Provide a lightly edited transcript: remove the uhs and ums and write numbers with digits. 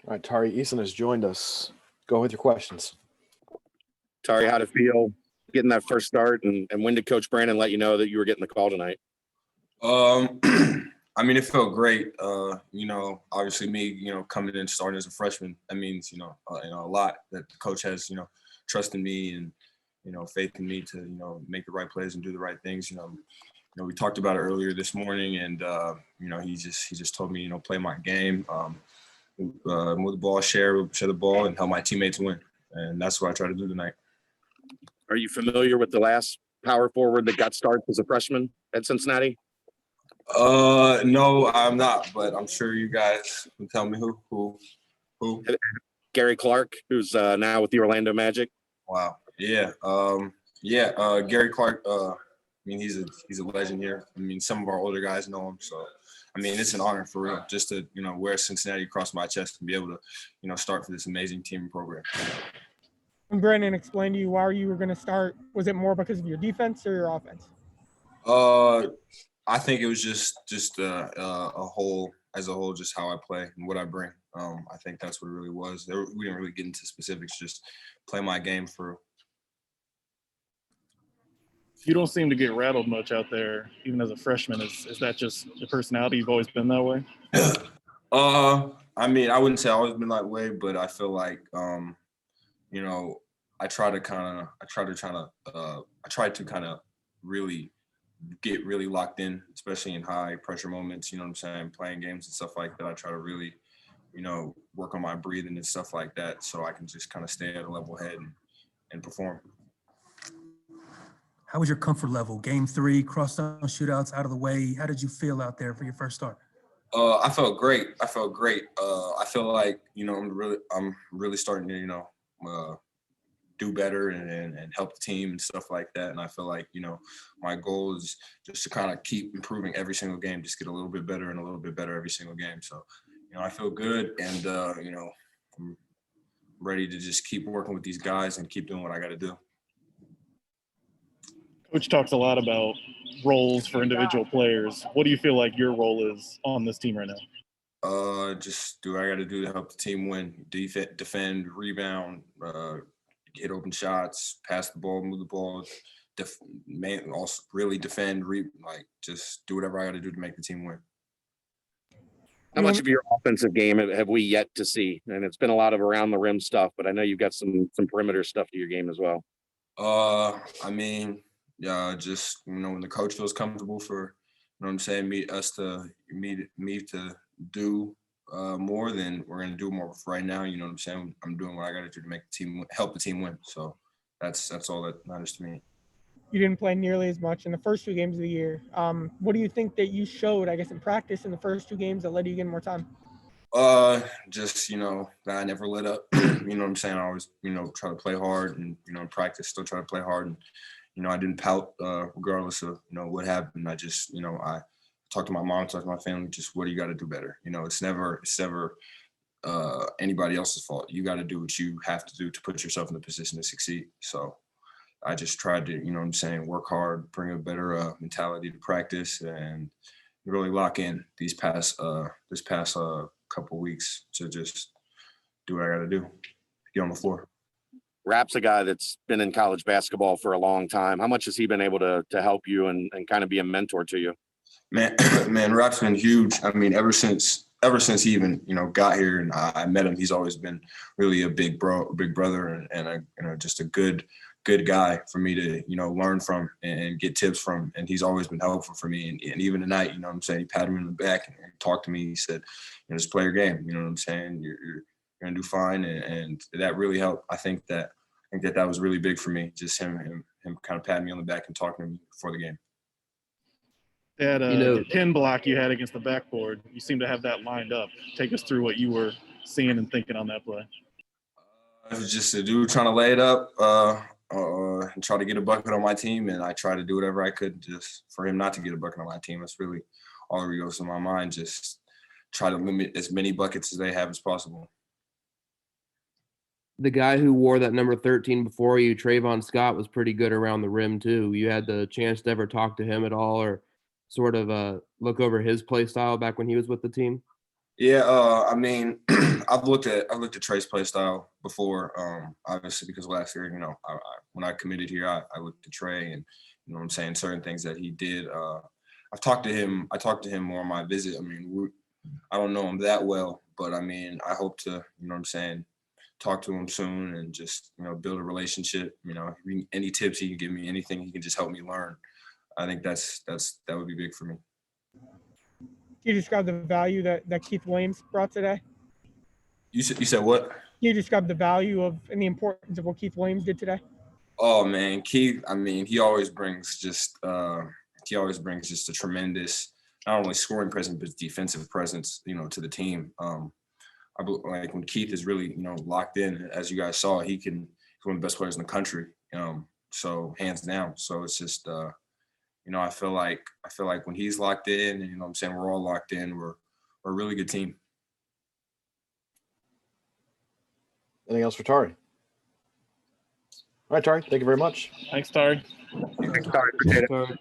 All right, Tari Eason has joined us. Go with your questions. Tari, how'd it feel getting that first start, and when did Coach Brandon let you know that you were getting the call tonight? I mean, it felt great. Obviously me, coming in starting as a freshman, that means, a lot that the coach has, trusted me and, faith in me to, make the right plays and do the right things. We talked about it earlier this morning, and he just told me, play my game, move the ball, share the ball, and help my teammates win. And that's what I try to do tonight. Are you familiar with the last power forward that got started as a freshman at Cincinnati? No, I'm not, but I'm sure you guys can tell me who. Gary Clark, who's now with the Orlando Magic. Wow. Yeah. Gary Clark. He's a legend here. I mean, some of our older guys know him, so I mean, it's an honor for real, just to wear Cincinnati across my chest and be able to start for this amazing team and program. When Brandon explained to you why you were going to start, was it more because of your defense or your offense? I think it was just a whole, just how I play and what I bring. I think that's what it really was. We didn't really get into specifics, just play my game for. You don't seem to get rattled much out there, even as a freshman. Is that just your personality? You've always been that way? I mean, I wouldn't say I've always been that way, but I feel like, I try to kind of really get really locked in, especially in high pressure moments, playing games and stuff like that. I try to really, work on my breathing and stuff like that so I can just kind of stay at a level head and perform. How was your comfort level? Game 3, cross-down shootouts out of the way. How did you feel out there for your first start? I felt great. I feel like, I'm really starting to, do better and help the team and stuff like that. And I feel like, my goal is just to kind of keep improving every single game, just get a little bit better and a little bit better every single game. So, I feel good and, I'm ready to just keep working with these guys and keep doing what I got to do. Coach talks a lot about roles for individual players. What do you feel like your role is on this team right now? Just do what I got to do to help the team win, defend, rebound, hit open shots, pass the ball, move the ball, also really defend, just do whatever I got to do to make the team win. How much of your offensive game have we yet to see? And it's been a lot of around the rim stuff, but I know you've got some perimeter stuff to your game as well. I mean, just when the coach feels comfortable for, me to do more, then we're gonna do more. For right now, I'm doing what I got to do to make the team help the team win. So that's all that matters to me. You didn't play nearly as much in the first 2 games of the year. What do you think that you showed, I guess, in practice in the first 2 games that led you to get more time? Just, that I never let up. I always, try to play hard and, in practice, still try to play hard. And, I didn't pout regardless of, what happened. I just, I talked to my mom, talked to my family, just what do you got to do better? It's never anybody else's fault. You got to do what you have to do to put yourself in the position to succeed. So I just tried to, work hard, bring a better mentality to practice and really lock in this past couple weeks to just do what I got to do, get on the floor. Rap's a guy that's been in college basketball for a long time. How much has he been able to help you and kind of be a mentor to you? Man, Rap's been huge. I mean, ever since he even, got here and I met him, he's always been really a big brother and just a good guy for me to, learn from and get tips from. And he's always been helpful for me. And even tonight, he patted me on the back and talked to me. He said, just play your game. You're going to do fine. And that really helped. I think that was really big for me. Just him kind of patting me on the back and talking to me before the game. That pin block you had against the backboard, you seem to have that lined up. Take us through what you were seeing and thinking on that play. It was just a dude trying to lay it up and try to get a bucket on my team, and I tried to do whatever I could just for him not to get a bucket on my team. That's really all that goes in my mind, just try to limit as many buckets as they have as possible. The guy who wore that number 13 before you, Trayvon Scott, was pretty good around the rim too. You had the chance to ever talk to him at all or sort of look over his play style back when he was with the team? Yeah, I mean, I've looked at Trey's play style before. Obviously because last year, when I committed here, I looked at Trey and you know what I'm saying, certain things that he did. I talked to him more on my visit. I mean, I don't know him that well, but I mean, I hope to, you know what I'm saying, talk to him soon and just, build a relationship. Any tips he can give me, anything he can just help me learn. I think that would be big for me. Can you describe the value that Keith Williams brought today? You said what? Can you describe the value of and the importance of what Keith Williams did today? Oh man, Keith, I mean, he always brings just a tremendous, not only scoring presence, but defensive presence, to the team. Like when Keith is really, locked in, as you guys saw, he's one of the best players in the country. So hands down. So it's just, I feel like when he's locked in, and I'm saying, we're all locked in, we're a really good team. Anything else for Tari? All right, Tari, thank you very much. Thanks, Tari. Thanks, Tari. Appreciate it. Sorry.